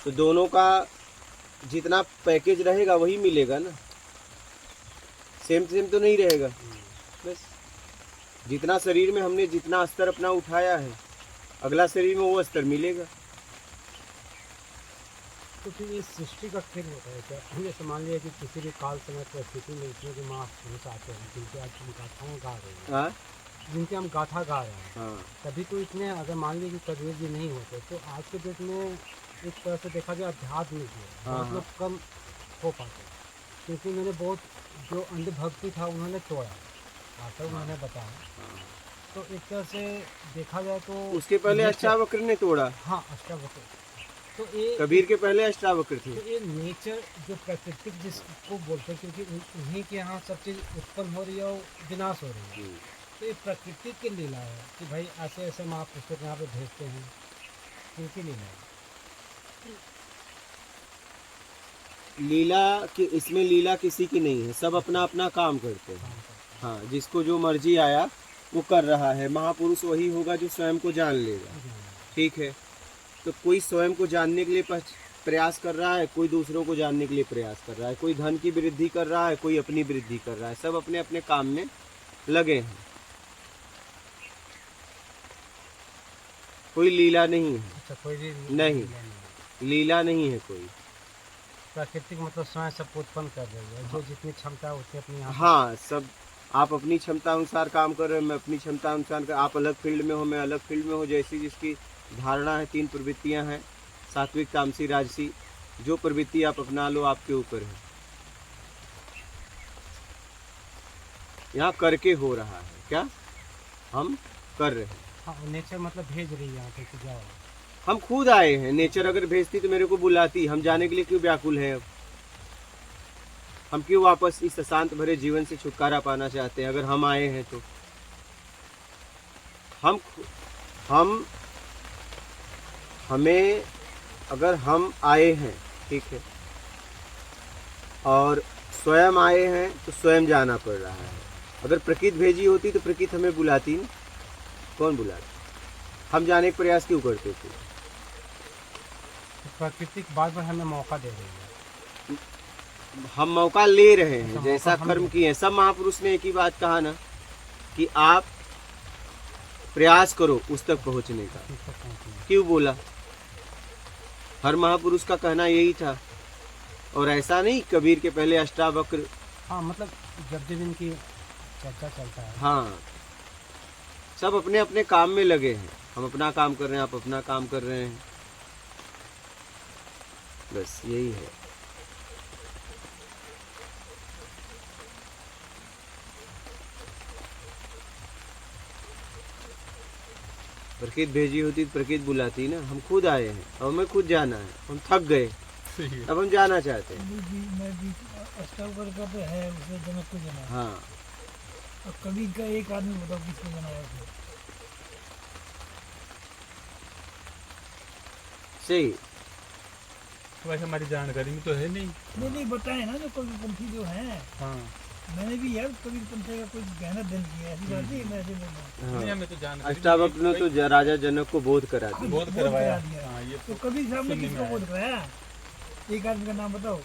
तो दोनों का जितना पैकेज रहेगा वही मिलेगा ना, सेम सेम तो नहीं रहेगा। बस जितना शरीर में हमने जितना स्तर अपना उठाया है, अगला शरीर में वो स्तर मिलेगा। तो फिर ये सृष्टि का खेल होता है क्या? जैसे मान लिया कि किसी भी काल समय परिस्थिति में इसमें जो महापुरुष आते हैं जिनके आज हम गाथाएँ गा रहे हैं, हाँ जिनके हम गाथा गा रहे हैं, हाँ तभी तो इतने, अगर मान लीजिए कि कबीर जी नहीं होते तो आज के डेट में एक तरह से देखा जाए अध्यात्म में बहुत लोग कम हो पाते, क्योंकि उन्होंने बहुत जो अंधभक्ति था उन्होंने तोड़ा, आता उन्होंने बताया। तो एक तरह से देखा जाए तो उसके पहले अष्टावक्र ने तोड़ा। हाँ, अष्टावक्र। तो ये कबीर के पहले अष्टावक्र थे। तो ये नेचर जो प्राकृतिक जिसको बोलते हैं, क्योंकि उन्हीं के यहाँ सब चीज़ उत्पन्न हो रही है और विनाश हो रही है, तो ये प्रकृति की लीला है कि भाई ऐसे ऐसे महापुरुषों को यहाँ पे भेजते हैं, इनकी लीला है। लीला कि इसमें लीला किसी की नहीं है, सब अपना अपना काम करते हैं। हाँ, जिसको जो मर्जी आया वो कर रहा है। महापुरुष वही होगा जो स्वयं को जान लेगा। ठीक है, तो कोई स्वयं को जानने के लिए प्रयास कर रहा है, कोई दूसरों को जानने के लिए प्रयास कर रहा है, कोई धन की वृद्धि कर रहा है, कोई अपनी वृद्धि कर रहा है, सब अपने अपने काम में लगे हैं। कोई लीला नहीं है। अच्छा, कोई भी नहीं, लीला नहीं है कोई। प्राकृतिक मतलब स्वयं सब उत्पन्न कर रही है, जो जितनी क्षमता है उतनी अपनी। हाँ, सब आप अपनी क्षमता अनुसार काम कर रहे हो, मैं अपनी क्षमता अनुसार आप अलग फील्ड में हो, मैं अलग फील्ड में हो। जैसी जिसकी धारणा है, 3 प्रवृत्तियां हैं, सात्विक, तामसी, राजसी। जो प्रवृत्ति आप अपना लो आपके ऊपर है। यहाँ करके हो रहा है क्या, हम कर रहे हैं। हाँ, नेचर मतलब भेज रही है यहाँ पे कि जाओ। हम खुद आए हैं। नेचर अगर भेजती तो मेरे को बुलाती। हम जाने के लिए क्यों व्याकुल हैं? अब हम क्यों वापस इस अशांत भरे जीवन से छुटकारा पाना चाहते हैं? अगर हम आए हैं तो हमें अगर हम आए हैं, ठीक है, और स्वयं आए हैं तो स्वयं जाना पड़ रहा है। अगर प्रकृति भेजी होती तो प्रकृति हमें बुलाती ना, कौन बुलाती? हम जाने का प्रयास क्यों करते थे? प्राकृतिक बार बार हमें मौका दे रही है, हम मौका ले रहे हैं। जैसा कर्म किए हैं, सब महापुरुष ने एक ही बात कहा ना कि आप प्रयास करो उस तक पहुंचने का। क्यों बोला? हर महापुरुष का कहना यही था। और ऐसा नहीं कबीर के पहले अष्टावक्र। हाँ, मतलब जब जब इनकी चर्चा चलता है, हाँ, सब अपने अपने काम में लगे हैं। हम अपना काम कर रहे हैं, आप अपना काम कर रहे हैं, बस यही है। प्रकृति भेजी होती तो प्रकृति बुलाती ना। हम खुद आए हैं और हमें खुद जाना है। हम थक गए, अब हम जाना चाहते हैं। अष्टावक्र का तो है, उसे जनक को जाना है। हाँ, और कबीर का एक आदमी बताओ किसको बनाया था? सही। वैसे हमारी जानकारी में तो है नहीं। नहीं बताए ना, जो कबीरपंथी जो है। हाँ, मैंने भी यार कबीरपंथी का कोई गहना अध्ययन किया है, ऐसी बात नहीं, मैं ऐसे बोल रहा हूँ। नहीं, हाँ, हमें तो जानकारी अष्टावक्र ने तो राजा जनक को बोध करा दिया। बहुत बोध करवाया। करा दिया। हाँ, ये तो कबीर साहब ने सुनने में किसको आया। बोध कराया? एक आदमी का नाम बताओ।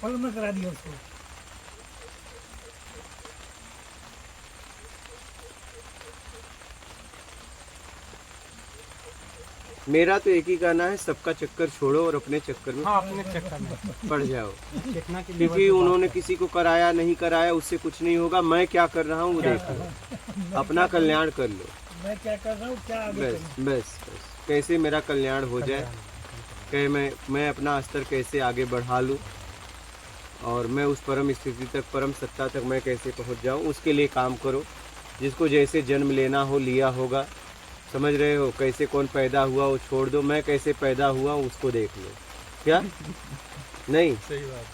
फल में करा दिया उसको। मेरा तो एक ही कहना है, सबका चक्कर छोड़ो और अपने चक्कर में हाँ, अपने चक्कर में पड़ जाओ। चेतना की लेवल क्योंकि पे बात उन्होंने है। किसी को कराया नहीं कराया उससे कुछ नहीं होगा। मैं क्या कर रहा हूँ वो देख लो, अपना कल्याण कर लो। मैं क्या कर रहा हूँ, क्या आगे बस करूँ? बस बस कैसे मेरा कल्याण हो जाए, कि मैं अपना स्तर कैसे आगे बढ़ा लूँ, और मैं उस परम स्थिति तक, परम सत्ता तक मैं कैसे पहुँच जाऊँ, उसके लिए काम करो। जिसको जैसे जन्म लेना हो लिया होगा, समझ रहे हो? कैसे कौन पैदा हुआ वो छोड़ दो, मैं कैसे पैदा हुआ उसको देख लो। क्या नहीं? सही बात।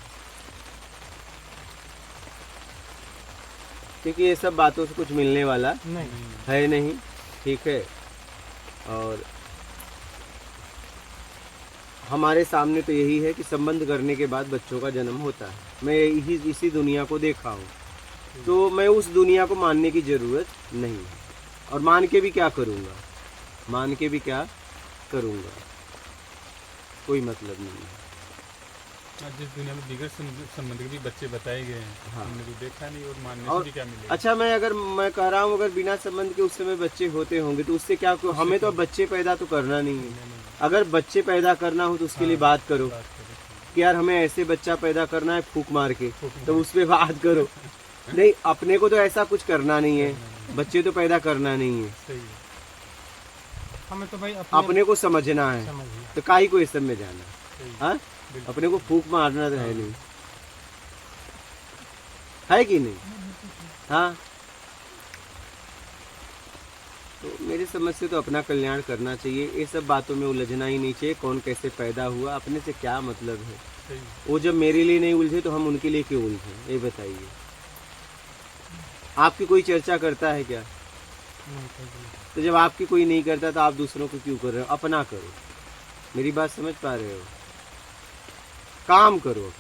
क्योंकि ये सब बातों से कुछ मिलने वाला नहीं, है नहीं, ठीक है। और हमारे सामने तो यही है कि संबंध करने के बाद बच्चों का जन्म होता है। मैं इसी दुनिया को देखा हूँ, तो मैं उस दुनिया को मानने की ज़रूरत नहीं है। और मान के भी क्या करूँगा, मान के भी क्या करूँगा? कोई मतलब नहीं है। आज जिस दुनिया में बिगड़ संबंध के भी बच्चे बताए गए हैं, हाँ। हमने तो देखा नहीं और मानने और से भी क्या मिलेगा। अच्छा, मैं कह रहा हूँ अगर बिना संबंध के उस समय बच्चे होते होंगे तो उससे क्या, हमें तो अब बच्चे पैदा तो करना नहीं है। नहीं, अगर बच्चे पैदा करना हो तो उसके लिए बात करो बात करें। कि यार हमें ऐसे बच्चा पैदा करना है फूक मार के, फूक तो उस पर बात करो। नहीं, अपने को तो ऐसा कुछ करना नहीं है, बच्चे तो पैदा करना नहीं है, सही है। हमें तो भाई अपने को समझना है। समझिए। तो काहे को इस सब में जाना, सही है। हाँ? बिल्कुल। अपने को फूक मारना तो है नहीं, है कि नहीं? हाँ, तो मेरी समझ से तो अपना कल्याण करना चाहिए, ये सब बातों में उलझना ही नहीं चाहिए। कौन कैसे पैदा हुआ, अपने से क्या मतलब है? सही है। वो जब मेरे लिए नहीं उलझे तो हम उनके लिए क्यों उलझे, ये बताइए। आपकी कोई चर्चा करता है क्या? नहीं, कोई नहीं। तो जब आपकी कोई नहीं करता तो आप दूसरों को क्यों कर रहे हो? अपना करो। मेरी बात समझ पा रहे हो? काम करो,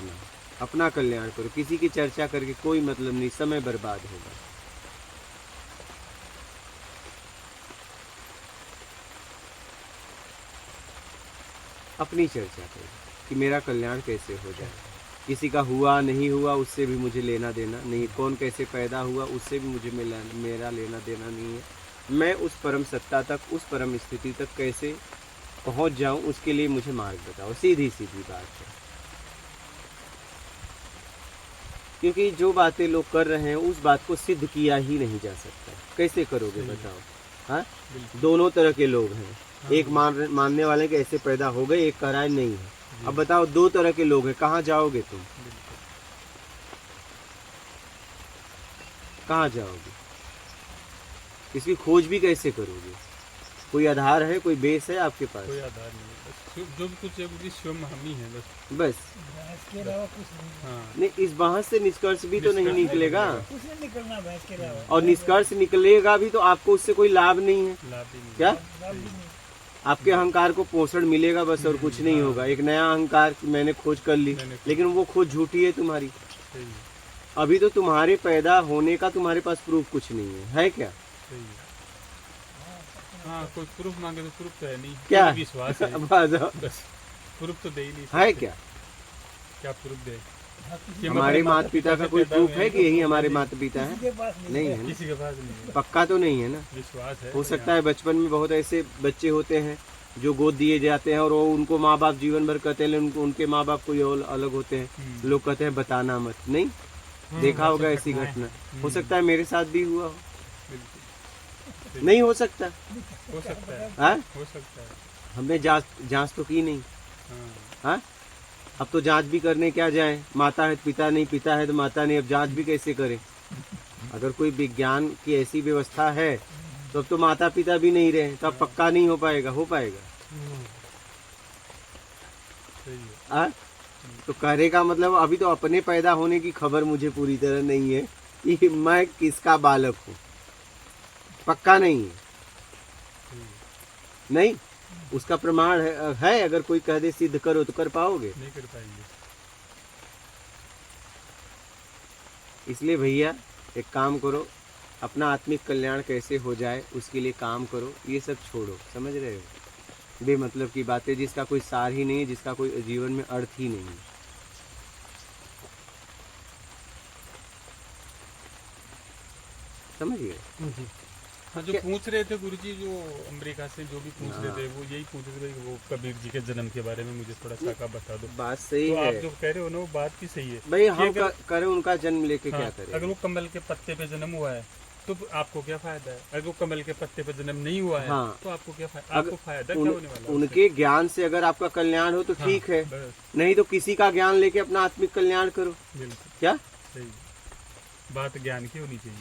अपना कल्याण करो। किसी की चर्चा करके कोई मतलब नहीं, समय बर्बाद होगा। अपनी चर्चा करो कि मेरा कल्याण कैसे हो जाए। किसी का हुआ नहीं हुआ उससे भी मुझे लेना देना नहीं, कौन कैसे पैदा हुआ उससे भी मुझे मेरा लेना देना नहीं है। मैं उस परम सत्ता तक, उस परम स्थिति तक कैसे पहुंच जाऊं, उसके लिए मुझे मार्ग बताओ। सीधी सीधी बात है। क्योंकि जो बातें लोग कर रहे हैं उस बात को सिद्ध किया ही नहीं जा सकता। कैसे करोगे बताओ? हाँ, दोनों तरह के लोग हैं। एक मानने वाले के ऐसे पैदा हो गए, एक कह रहा है नहीं है। अब बताओ, दो तरह के लोग हैं, कहाँ जाओगे तुम? कहाँ जाओगे? इसकी खोज भी कैसे करोगे? कोई आधार है, कोई बेस है आपके पास? कोई आधार नहीं है, बस जो भी कुछ है वो स्वयं हम ही हैं बस। बस भैंस के अलावा कुछ नहीं, हाँ, नहीं, इस बहस से निष्कर्ष भी तो नहीं निकलेगा, कुछ नहीं निकलना भैंस के अलावा। और निष्कर्ष निकलेगा भी तो आपको उससे कोई लाभ नहीं है। लाभ ही नहीं। क्या लाभ भी नहीं। आपके अहंकार को पोषण मिलेगा बस, और कुछ नहीं होगा। एक नया अहंकार कि मैंने खोज कर ली, लेकिन वो खोज झूठी है तुम्हारी। सही है। अभी तो तुम्हारे पैदा होने का तुम्हारे पास प्रूफ कुछ नहीं है क्या? सही है। हाँ, कोई प्रूफ मांगे तो प्रूफ तो है नहीं, क्या? केवल विश्वास है बस। प्रूफ तो दे ही नहीं सकते। है क्या? क्या प्रूफ दे? हमारे माता पिता का कोई प्रूफ है कि यही हमारे माता पिता किसी है? के पास नहीं नहीं है ना? किसी के पास नहीं है, पक्का तो नहीं है ना? विश्वास है। हो सकता है बचपन में बहुत ऐसे बच्चे होते हैं जो गोद दिए जाते हैं और वो उनको माँ बाप जीवन भर कहते हैं, उनके माँ बाप कोई और अलग होते हैं। लोग कहते हैं बताना मत। नहीं देखा होगा ऐसी घटना। हो सकता है मेरे साथ भी हुआ हो, बिल्कुल। नहीं हो सकता? हो सकता है, हाँ, हो सकता है। हमने जांच तो की नहीं। हाँ, हाँ, अब तो जांच भी करने क्या जाए? माता है पिता नहीं, पिता है तो माता नहीं, अब जांच भी कैसे करें? अगर कोई विज्ञान की ऐसी व्यवस्था है तो अब तो माता पिता भी नहीं रहे, तो अब पक्का नहीं हो पाएगा। हो पाएगा? सही है। हाँ, तो कहने का मतलब अभी तो अपने पैदा होने की खबर मुझे पूरी तरह नहीं है कि मैं किसका बालक हूँ, पक्का नहीं है। नहीं, उसका प्रमाण है अगर कोई कह दे सिद्ध करो तो कर पाओगे? नहीं कर पाएंगे। इसलिए भैया एक काम करो, अपना आत्मिक कल्याण कैसे हो जाए उसके लिए काम करो। ये सब छोड़ो, समझ रहे हो? बेमतलब की बातें जिसका कोई सार ही नहीं है, जिसका कोई जीवन में अर्थ ही नहीं है। समझ गए? जी। हाँ, जो पूछ रहे थे गुरुजी, जो अमेरिका से जो भी पूछ रहे थे वो यही पूछ रहे थे कि वो कबीर जी के जन्म के बारे में मुझे थोड़ा सा का बता दो। बात सही तो है आप जो कह रहे हो ना वो बात भी सही है भाई। कि हम अगर- करें उनका जन्म लेके क्या हाँ, करें? अगर वो कमल के पत्ते पे जन्म हुआ है तो आपको क्या फायदा है? अगर वो कमल के पत्ते पे जन्म नहीं हुआ है हाँ। तो आपको क्या फायदा? आपको फायदा क्या होने वाला है उनके ज्ञान से अगर आपका कल्याण हो तो उससे? ठीक है, हाँ, बस, नहीं तो किसी का ज्ञान लेके अपना आत्मिक कल्याण करो। बिल्कुल क्या सही। बात ज्ञान की होनी चाहिए,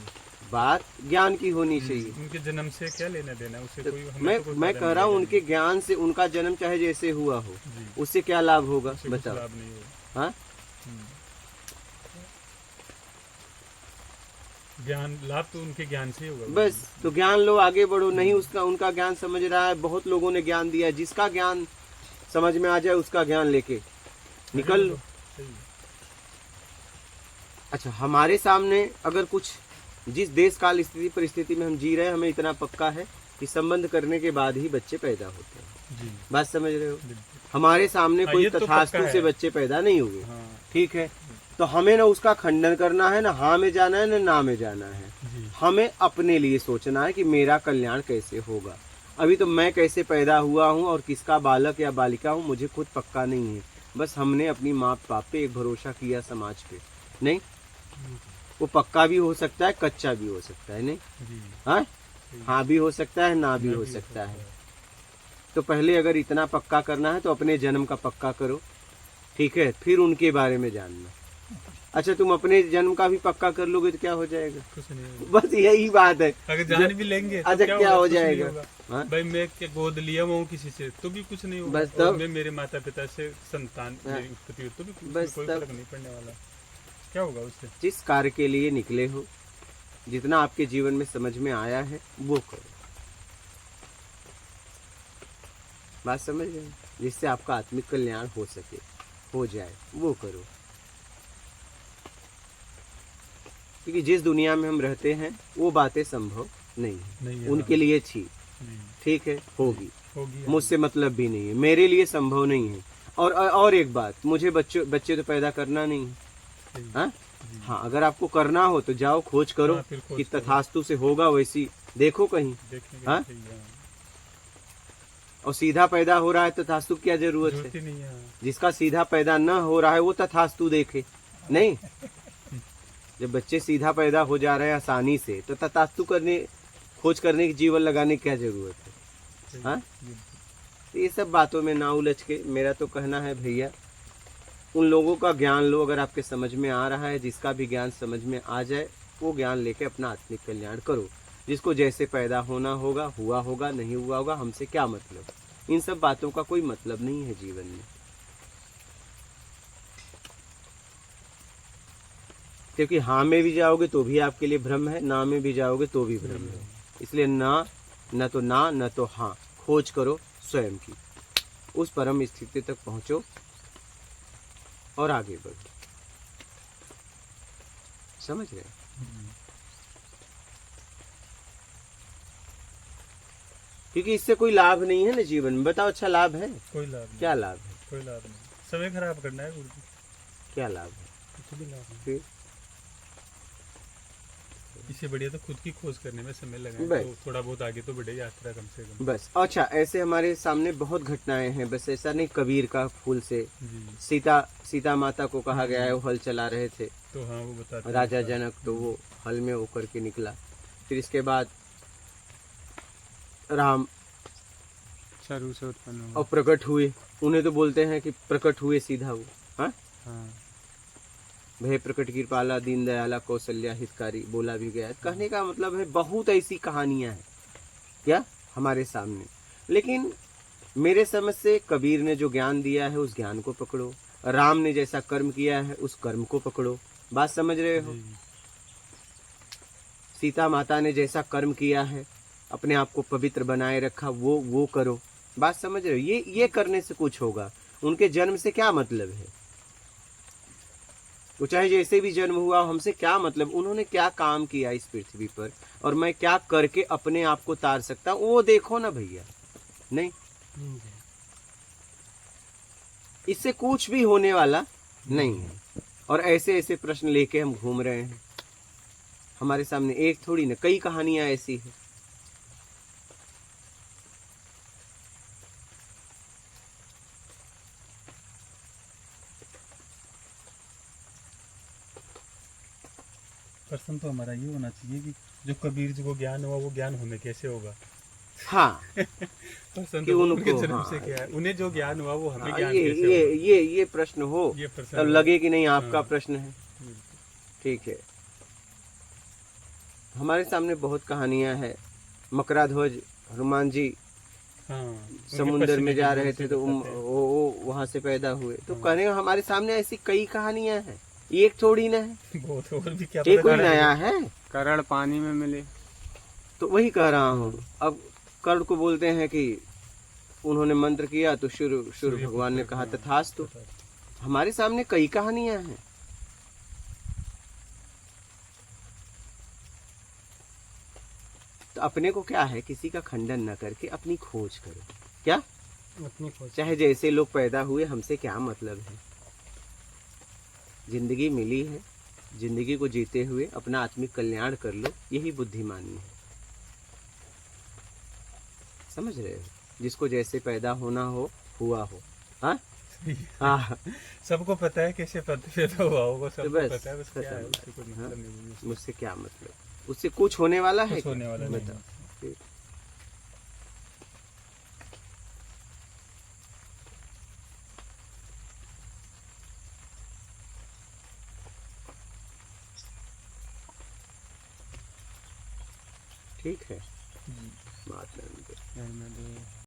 बात ज्ञान की होनी चाहिए। उनके जन्म से क्या लेना देना है उससे? तो कोई हमें मैं तो कोई मैं फायदा कह नहीं रहा हूँ देना उनके ज्ञान से उनका जन्म चाहे जैसे हुआ हो, जी, उससे क्या लाभ होगा उससे कुछ बताओ? लाभ नहीं होगा। हाँ, ज्ञान लाभ तो उनके ज्ञान से ही होगा। बस तो ज्ञान लो, आगे बढ़ो। नहीं उसका उनका ज्ञान समझ रहा है, बहुत लोगों ने ज्ञान दिया है। जिसका ज्ञान समझ में आ जाए उसका ज्ञान लेके निकल लो। सही है। अच्छा, हमारे सामने अगर कुछ जिस देश काल स्थिति परिस्थिति में हम जी रहे हैं, हमें इतना पक्का है कि संबंध करने के बाद ही बच्चे पैदा होते हैं। जी, बात समझ रहे हो? बिल्कुल। हमारे सामने हाँ, कोई ये तो तथास्तु पक्का से है। बच्चे पैदा नहीं हुए, हाँ ठीक है। तो हमें ना उसका खंडन करना है, ना हाँ में जाना है, ना ना में जाना है। जी हमें अपने लिए सोचना है कि मेरा कल्याण कैसे होगा। अभी तो मैं कैसे पैदा हुआ हूँ और किसका बालक या बालिका हूँ मुझे खुद पक्का नहीं है। बस हमने अपनी माँ बाप पे एक भरोसा किया, समाज पे नहीं। वो पक्का भी हो सकता है, कच्चा भी हो सकता है, नहीं जी हाँ, हाँ भी हो सकता है, ना भी ना हो भी सकता है। तो पहले अगर इतना पक्का करना है तो अपने जन्म का पक्का करो, ठीक है, फिर उनके बारे में जानना। अच्छा, तुम अपने जन्म का भी पक्का कर लोगे तो क्या हो जाएगा? कुछ नहीं होगा। बस यही बात है। अगर जान भी लेंगे तो अच्छा, क्या होगा? हो कुछ नहीं जाएगा? होगा। हाँ? भाई मैं क्या गोद लिया हुआ हूँ किसी से तो भी कुछ नहीं होगा। बस और तब- मैं मेरे माता पिता से संतान हाँ। मेरी उत्पत्ति हुई तो भी उसमें बस कोई तब- फर्क नहीं पड़ने वाला। क्या होगा उससे? जिस कार्य के लिए निकले हो, जितना आपके जीवन में समझ में आया है वो करो। बात समझ रहे हैं? जिससे आपका आत्मिक कल्याण हो सके, हो जाए, वो करो। क्योंकि जिस दुनिया में हम रहते हैं वो बातें संभव नहीं है, नहीं है, उनके हाँ। लिए थी, जी, ठीक है, होगी, होगी मुझसे मतलब भी नहीं है, मेरे लिए संभव नहीं है। और एक बात, मुझे बच्चे तो पैदा करना नहीं है। सही। हाँ जी। हाँ, अगर आपको करना हो तो जाओ खोज करो हाँ, फिर खोज कि करो। तथास्तु से होगा वैसी, देखो कहीं। देखेंगे हाँ? सही है। और सीधा पैदा हो रहा है तो तथास्तु की क्या जरूरत जरूरत है? ही नहीं है। जिसका सीधा पैदा न हो रहा है वो तथास्तु देखे, नहीं। जब बच्चे सीधा पैदा हो जा रहे हैं आसानी से तो तथास्तु खोज करने की जीवन लगाने की क्या जरूरत है? सही। हाँ? जी। तो ये सब बातों में ना उलझ के, मेरा तो कहना है भैया, उन लोगों का ज्ञान लो अगर आपके समझ में आ रहा है। जिसका भी ज्ञान समझ में आ जाए वो ज्ञान लेके अपना आत्मिक कल्याण करो। जिसको जैसे पैदा होना होगा हुआ होगा, नहीं हुआ होगा, हमसे क्या मतलब। इन सब बातों का कोई मतलब नहीं है जीवन में। क्योंकि हाँ में भी जाओगे तो भी आपके लिए भ्रम है, ना में भी जाओगे तो भी भ्रम है। इसलिए न तो ना, न तो हाँ, खोज करो स्वयं की, उस परम स्थिति तक पहुंचो और आगे बढ़ो। समझ रहे हैं? क्योंकि इससे कोई लाभ नहीं है ना जीवन में। बताओ, अच्छा लाभ है? कोई लाभ नहीं। क्या लाभ है? कोई लाभ नहीं। समय खराब करना है गुरु जी। क्या लाभ है? कुछ भी लाभ नहीं। फिर इससे बढ़िया तो खुद की खोज करने में समय लगाए बस। तो थोड़ा बहुत आगे तो बढ़े यात्रा कम से कम। बस। अच्छा, ऐसे हमारे सामने बहुत घटनाएं हैं। बस ऐसा नहीं, कबीर का फूल से जी। सीता माता को कहा गया है, वो हल चला रहे थे तो हाँ वो बताते राजा हैं। जनक, तो वो हल में होकर के निकला। फिर इसके बाद राम चारू से उत्पन्न हुआ। और प्रकट हुए। उन्हें तो बोलते हैं कि प्रकट हुए सीधा वो। हाँ, हाँ। भय प्रकट कृपाला दीन दयाला कौशल्या हितकारी, बोला भी गया है। कहने का मतलब है बहुत ऐसी कहानियां हैं क्या हमारे सामने। लेकिन मेरे समझ से कबीर ने जो ज्ञान दिया है उस ज्ञान को पकड़ो, राम ने जैसा कर्म किया है उस कर्म को पकड़ो। बात समझ रहे हो? जी। सीता माता ने जैसा कर्म किया है, अपने आप को पवित्र बनाए रखा, वो करो। बात समझ रहे हो? ये करने से कुछ होगा। उनके जन्म से क्या मतलब है? वो चाहे जैसे भी जन्म हुआ, हमसे क्या मतलब, उन्होंने क्या काम किया इस पृथ्वी पर, और मैं क्या करके अपने आप को तार सकता हूँ, वो देखो ना भैया। नहीं, इससे कुछ भी होने वाला नहीं है। और ऐसे ऐसे प्रश्न लेके हम घूम रहे हैं। हमारे सामने एक थोड़ी ना, कई कहानियां ऐसी है। प्रश्न तो हमारा ये होना चाहिए कि जो कबीर जी को ज्ञान हुआ वो ज्ञान हमें कैसे होगा। हाँ, प्रश्न कि तो उनको, उनके जन्म हाँ, से क्या है, उन्हें जो ज्ञान हुआ वो हमें हाँ, ज्ञान ये कैसे ये होगा। ये प्रश्न हो, ये प्रश्न तब हो। लगे कि नहीं आपका हाँ। प्रश्न है। ठीक है। हमारे सामने बहुत कहानियां हैं। मकराध्वज हनुमान जी हाँ, उनके समुद्र पश्चिमी में जा के रहे दूर से थे तो बताते हैं। वो वहां से पैदा हुए। तो हाँ। कहने का हमारे सामने ऐसी कई कहानियां हैं, एक थोड़ी ना है। बहुत और भी क्या ये पता कोई चला नया है। है? करण पानी में मिले। तो वही कह रहा हूँ। अब कर्ण को बोलते हैं कि उन्होंने मंत्र किया तो सूर्य भगवान ने कहा तथास्तु। हमारे सामने कई कहानियां हैं। तो अपने को क्या है, किसी का खंडन न करके अपनी खोज करो। क्या अपनी खोज। चाहे जैसे लोग पैदा हुए, हमसे क्या मतलब है। जिंदगी मिली है, जिंदगी को जीते हुए अपना आत्मिक कल्याण कर लो, यही बुद्धिमानी है। समझ रहे हो? जिसको जैसे पैदा होना हो, हुआ हो। हाँ हाँ, सबको पता है कैसे पैदा हुआ होगा, सबको बस पता है, बस क्या है, खत्म उससे कोई हाँ, मतलब नहीं है, मुझसे क्या मतलब, उससे कुछ होने वाला है कुछ क्या? होने वाला नहीं बताओ। है। फिर ठीक है, जी। बात नहीं। मैं